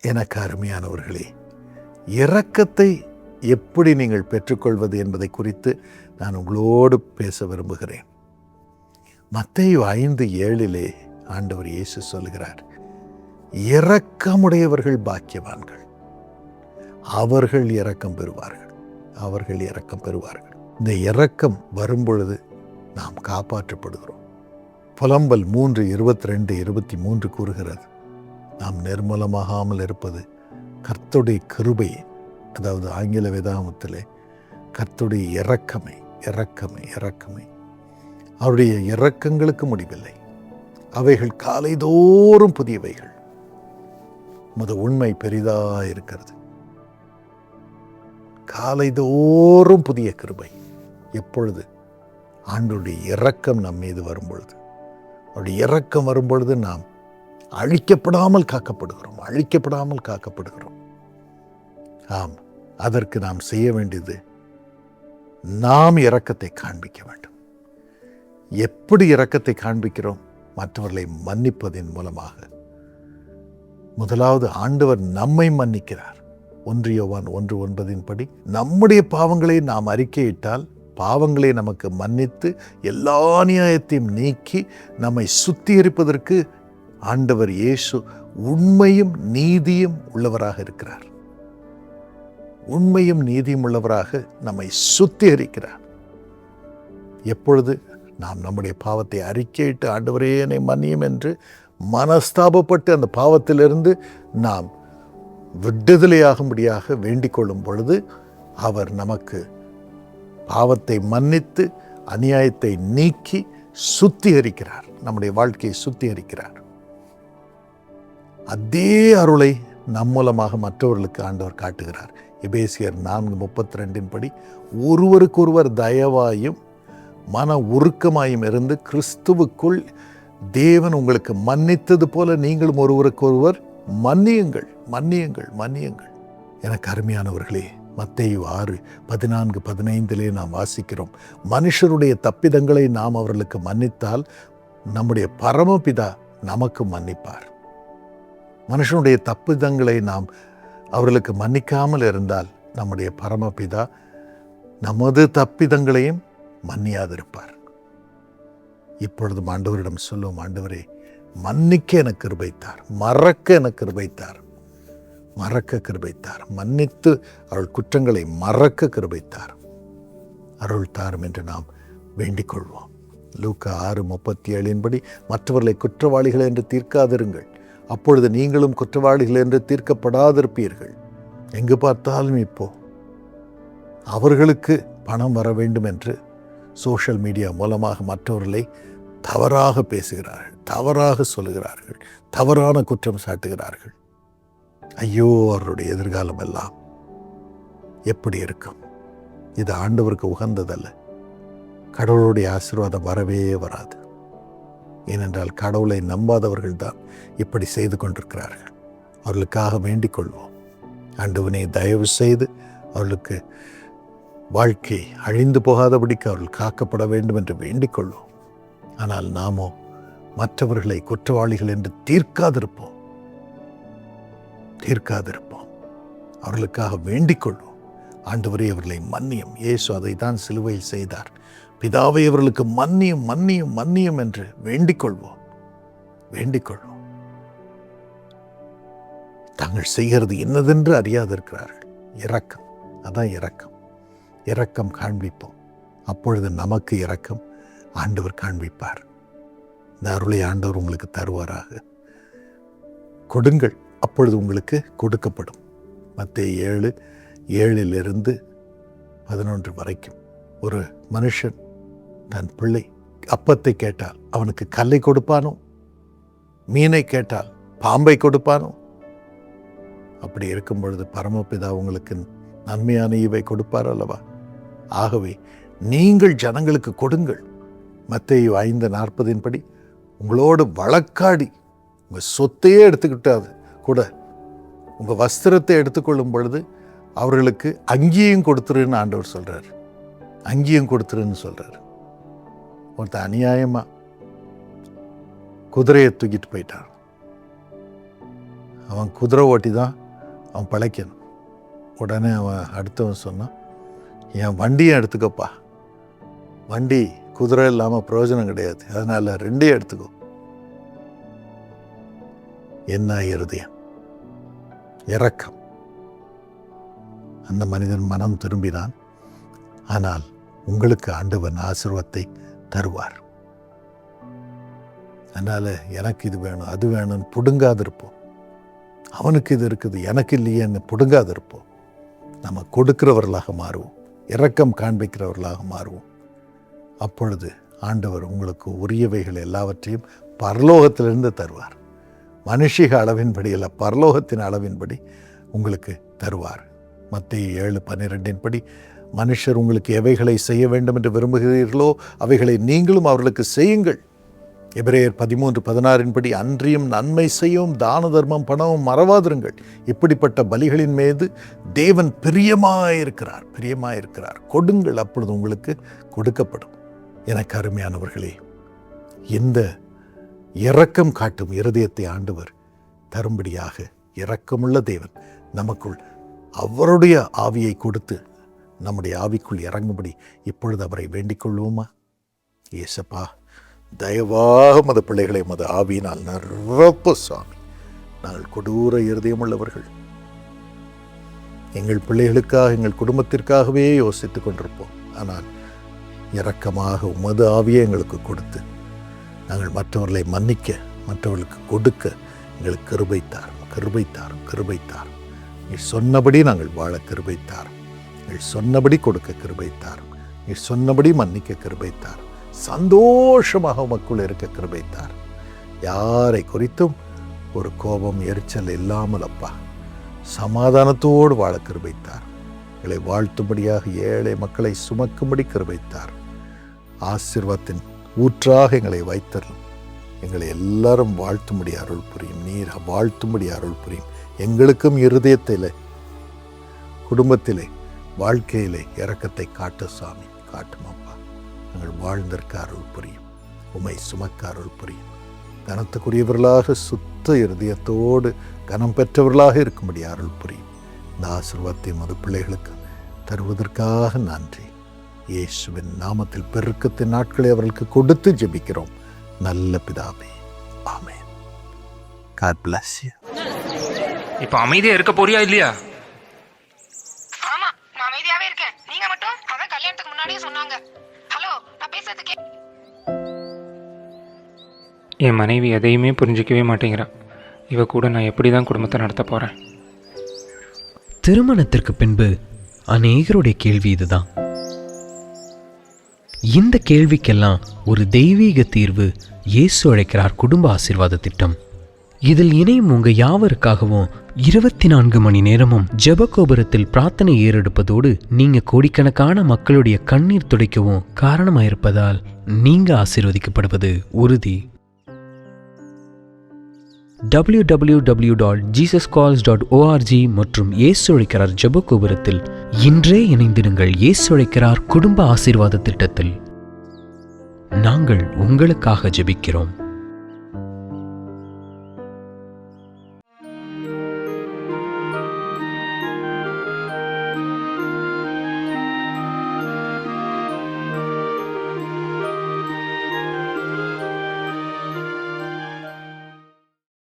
எனக்கு அருமையானவர்களே, இரக்கத்தை எப்படி நீங்கள் பெற்றுக்கொள்வது என்பதை குறித்து நான் உங்களோடு பேச விரும்புகிறேன். மத்தேயு 5:7 ஆண்டவர் இயேசு சொல்கிறார், இரக்கமுடையவர்கள் பாக்கியவான்கள், அவர்கள் இரக்கம் பெறுவார்கள், அவர்கள் இரக்கம் பெறுவார்கள். இந்த இரக்கம் வரும்பொழுது நாம் காப்பாற்றப்படுகிறோம். புலம்பல் 3:22-23 கூறுகிறது, நாம் நிர்மூலமாகாமல் இருப்பது கர்த்தருடைய கிருபை, அதாவது ஆங்கில வேதாகமத்திலே கர்த்தருடைய இரக்கமே, இரக்கமே, இரக்கமே. அவருடைய இரக்கங்களுக்கு முடிவில்லை, அவைகள் காலைதோறும் புதியவைகள். முத உண்மை பெரிதாக இருக்கிறது. காலைதோறும் புதிய கிருபை. எப்பொழுது? ஆண்டவருடைய இரக்கம் நம் மீது வரும்பொழுது. அவருடைய இரக்கம் வரும்பொழுது நாம் அழிக்கப்படாமல் காக்கப்படுகிறோம், அழிக்கப்படாமல் காக்கப்படுகிறோம். ஆம், அதற்கு நாம் செய்ய வேண்டியது, நாம் இரக்கத்தை காண்பிக்க வேண்டும். எப்படி இரக்கத்தை காண்பிக்கிறோம்? மற்றவர்களை மன்னிப்பதின் மூலமாக. முதலாவது, ஆண்டவர் நம்மை மன்னிக்கிறார். 1 யோவான் 1:9 படி, நம்முடைய பாவங்களை நாம் அறிக்கையிட்டால் பாவங்களை நமக்கு மன்னித்து எல்லா நியாயத்தையும் நீக்கி நம்மை சுத்திகரிப்பதற்கு ஆண்டவர் இயேசு உண்மையும் நீதியும் உள்ளவராக இருக்கிறார். உண்மையும் நீதியும் உள்ளவராக நம்மை சுத்திகரிக்கிறார். எப்பொழுது? நாம் நம்முடைய பாவத்தை அறிக்கையிட்டு, ஆண்டவரே என்னை மன்னியும் என்று மனஸ்தாபப்பட்டு அந்த பாவத்திலிருந்து நாம் விடுதலையாகும்படியாக வேண்டிக் கொள்ளும் பொழுது அவர் நமக்கு பாவத்தை மன்னித்து அநியாயத்தை நீக்கி சுத்திகரிக்கிறார், நம்முடைய வாழ்க்கையை சுத்திகரிக்கிறார். அதே அருளை நம் மூலமாக மற்றவர்களுக்கு ஆண்டவர் காட்டுகிறார். எபேசியர் 4:32 படி, ஒருவருக்கொருவர் தயவாயும் மன உருக்கமாயும் இருந்து கிறிஸ்துவுக்குள் தேவன் உங்களுக்கு மன்னித்தது போல நீங்களும் ஒருவருக்கொருவர் மன்னியுங்கள், மன்னியுங்கள், மன்னியுங்கள். எனக்கு அருமையானவர்களே, மத்தேயு 6:14-15 நாம் வாசிக்கிறோம், மனுஷருடைய தப்பிதங்களை நாம் அவர்களுக்கு மன்னித்தால் நம்முடைய பரமபிதா நமக்கு மன்னிப்பார். மனுஷனுடைய தப்பிதங்களை நாம் அவர்களுக்கு மன்னிக்காமல் இருந்தால் நம்முடைய பரமபிதா நமது தப்பிதங்களையும் மன்னியாதிருப்பார். இப்பொழுது ஆண்டவரிடம் சொல்லும், ஆண்டவரே மன்னிக்க எனக்கு கிருபைத்தார், மறக்க எனக்கு கிருபைத்தார், மறக்க கிருபைத்தார், மன்னித்து அவள் குற்றங்களை மறக்க கிருபைத்தார், அருள் தாரும் என்று நாம் வேண்டிக் கொள்வோம். லூக்கா 6:37 படி, மற்றவர்களை குற்றவாளிகள் என்று தீர்க்காதிருங்கள், அப்பொழுது நீங்களும் குற்றவாளிகள் என்று தீர்க்கப்படாதிருப்பீர்கள். எங்கு பார்த்தாலும் இப்போ அவர்களுக்கு பணம் வர வேண்டும் என்று சோஷியல் மீடியா மூலமாக மற்றவர்களை தவறாக பேசுகிறார்கள், தவறாக சொல்லுகிறார்கள், தவறான குற்றம் சாட்டுகிறார்கள். ஐயோ, அவருடைய எதிர்காலம் எல்லாம் எப்படி இருக்கும்? இது ஆண்டவருக்கு உகந்ததல்ல. கடவுளுடைய ஆசீர்வாதம் வரவே வராது. ஏனென்றால் கடவுளை நம்பாதவர்கள் தான் இப்படி செய்து கொண்டிருக்கிறார்கள். அவர்களுக்காக வேண்டிக் கொள்வோம். ஆண்டவனே, தயவு செய்து அவர்களுக்கு வாழ்க்கை அழிந்து போகாதபடிக்கு அவர்கள் காக்கப்பட வேண்டும் என்று வேண்டிக் கொள்வோம். ஆனால் நாமோ மற்றவர்களை குற்றவாளிகள் என்று தீர்க்காதிருப்போம், தீர்க்காதிருப்போம். அவர்களுக்காக வேண்டிக் கொள்வோம். ஆண்டவரே, அவர்களை மன்னியும். இயேசு அதை தான் சிலுவையில் செய்தார். பிதாவை அவர்களுக்கு மன்னியும், மன்னியும், மன்னியும் என்று வேண்டிக் கொள்வோம், வேண்டிக் கொள்வோம். தாங்கள் செய்கிறது என்னதென்று அறியாதிருக்கிறார்கள். இரக்கம், அதான் இரக்கம். இரக்கம் காண்பிப்போம். அப்பொழுது நமக்கு இரக்கம் ஆண்டவர் காண்பிப்பார். இந்த அருளை ஆண்டவர் உங்களுக்கு தருவாராக. கொடுங்கள், அப்பொழுது உங்களுக்கு கொடுக்கப்படும். மத்தேயு 7:7-11 வரைக்கும். ஒரு மனுஷன் தன் பிள்ளை அப்பத்தை கேட்டால் அவனுக்கு கல்லை கொடுப்பானோ? மீனை கேட்டால் பாம்பை கொடுப்பானோ? அப்படி இருக்கும் பொழுது பரமபிதா உங்களுக்கு நன்மையான இவை கொடுப்பார் அல்லவா? ஆகவே நீங்கள் ஜனங்களுக்கு கொடுங்கள். மத்தேயு 5:40 படி, உங்களோடு வழக்காடி உங்கள் சொத்தையே எடுத்துக்கிட்டாது கூட உங்கள் வஸ்திரத்தை எடுத்துக்கொள்ளும் பொழுது அவர்களுக்கு அங்கேயும் கொடுத்துருன்னு ஆண்டவர் சொல்கிறார். அங்கேயும் கொடுத்துருன்னு சொல்கிறார். ஒருத்தன் அநியாயமாக குதிரையை தூக்கிட்டு போயிட்டான். அவன் குதிரை ஓட்டி தான் அவன் பிழைக்கணும். உடனே அவன் அடுத்தவன் சொன்னான், என் வண்டியை எடுத்துக்கப்பா, வண்டி குதிரை இல்லாமல் பிரயோஜனம் கிடையாது, அதனால் 2 எடுத்துக்கோ. என்ன இருதயம், இரக்கம். அந்த மனிதன் மனம் திரும்பினான். ஆனால் உங்களுக்கு ஆண்டவன் ஆசீர்வாதத்தை தருவார். அதனால் எனக்கு இது வேணும் அது வேணும்னு பிடுங்காதிருப்போம். அவனுக்கு இது இருக்குது எனக்கு இல்லையேன்னு பிடுங்காதிருப்போம். நம்ம கொடுக்கிறவர்களாக மாறுவோம், இரக்கம் காண்பிக்கிறவர்களாக மாறுவோம். அப்பொழுது ஆண்டவர் உங்களுக்கு உரியவைகள் எல்லாவற்றையும் பரலோகத்திலிருந்து தருவார். மனுஷிக அளவின்படி அல்ல, பரலோகத்தின் அளவின்படி உங்களுக்கு தருவார். மத்தேயு 7:12 படி, மனுஷர் உங்களுக்கு எவைகளை செய்ய வேண்டும் என்று விரும்புகிறீர்களோ அவைகளை நீங்களும் அவர்களுக்கு செய்யுங்கள். எபிரேயர் 13:16 படி, அன்றியும் நன்மை செய்யவும் தான தர்மம் பண்ணவும் மறவாதிருங்கள். இப்படிப்பட்ட பலிகளின் மீது தேவன் பிரியமாயிருக்கிறார். கொடுங்கள், அப்பொழுது உங்களுக்கு கொடுக்கப்படும். எனக்கு அருமையானவர்களே, இந்த இரக்கம் காட்டும் இருதயத்தை ஆண்டவர் தரும்படியாக இரக்கமுள்ள தேவன் நமக்குள் அவருடைய ஆவியை கொடுத்து நம்முடைய ஆவிக்குள் இறங்கும்படி இப்பொழுது அவரை வேண்டிக் கொள்வோமா? ஏசப்பா, தயவாக மத பிள்ளைகளை மத ஆவியினால் நிரப்பு சாமி. நாங்கள் கொடூர இருதயமுள்ளவர்கள். எங்கள் பிள்ளைகளுக்காக எங்கள் குடும்பத்திற்காகவே யோசித்துக் கொண்டிருப்போம். ஆனால் இரக்கமாக உமது ஆவியை எங்களுக்கு கொடுத்து நாங்கள் மற்றவர்களை மன்னிக்க, மற்றவர்களுக்கு கொடுக்க எங்களுக்கு கிருபைத்தார். நீ சொன்னபடி நாங்கள் வாழ கிருபைத்தார். நீ சொன்னபடி கொடுக்க கிருபைத்தார். நீ சொன்னபடி மன்னிக்க கிருபைத்தார். சந்தோஷமாக உமக்குள் இருக்க கிருபைத்தார். யாரை குறித்தும் ஒரு கோபம் எரிச்சல் இல்லாமல் அப்பா சமாதானத்தோடு வாழ கிருபைத்தார். எங்களை வாழ்த்தும்படியாக ஏழை மக்களை சுமக்கும்படி கிருபைத்தார். ஆசீர்வாதத்தின் ஊற்றாக எங்களை வைத்தரலும். எங்களை எல்லாரும் வாழ்த்தும்படி அருள் புரியும். நீர் வாழ்த்தும்படி அருள் புரியும். எங்களுக்கும் இருதயத்திலே, குடும்பத்திலே, வாழ்க்கையிலே இரக்கத்தை காட்டு சாமி, காட்டும் அப்பா. நாங்கள் வாழ்ந்திருக்க அருள் புரியும். உமை சுமக்க அருள் புரியும். கனத்துக்குரியவர்களாக சுத்த இருதயத்தோடு கனம் பெற்றவர்களாக இருக்கும்படி அருள் புரியும். இந்த ஆசீர்வாதத்தை மது பிள்ளைகளுக்கு தருவதற்காக நன்றி. இயேசுவின் நாமத்தில் பெருக்கத்தின் நாட்களை அவர்களுக்கு கொடுத்து ஜெபிக்கிறோம் நல்ல பிதாவே, ஆமென். God bless you. இப்ப அமைதியா இருக்க போறியா இல்லையா? ஆமா, நான் அமைதியாவே இருக்கேன். நீங்க மட்டும் அதான் கல்யாணத்துக்கு முன்னாடியே சொன்னாங்க. ஹலோ, நான் பேசுறதுக்கு. என் மனைவி எதையுமே புரிஞ்சிக்கவே மாட்டேங்கிறா. இவ கூட நான் எப்படி தான் குடும்பத்தை நடத்த போறேன்? திருமணத்திற்கு பின்பு அநேகருடைய கேள்வி இதுதான். இந்த கேள்விக்கெல்லாம் ஒரு தெய்வீக தீர்வு இயேசு அழைக்கிறார் குடும்ப ஆசீர்வாத திட்டம். இதில் இணையும் உங்க யாவருக்காகவும் 24 மணி நேரமும் ஜெபகோபுரத்தில் பிரார்த்தனை ஏறெடுப்பதோடு நீங்க கோடிக்கணக்கான மக்களுடைய கண்ணீர் துடைக்கவும் காரணமாயிருப்பதால் நீங்க ஆசீர்வதிக்கப்படுவது உறுதி. www.jesuscalls.org மற்றும் இயேசு அழைக்கிறார் ஜெபகோபுரத்தில் இன்றே இணைந்திடுங்கள். இயேசு அழைக்கிறார் குடும்ப ஆசீர்வாத திட்டத்தில். நாங்கள் உங்களுக்காக ஜெபிக்கிறோம்.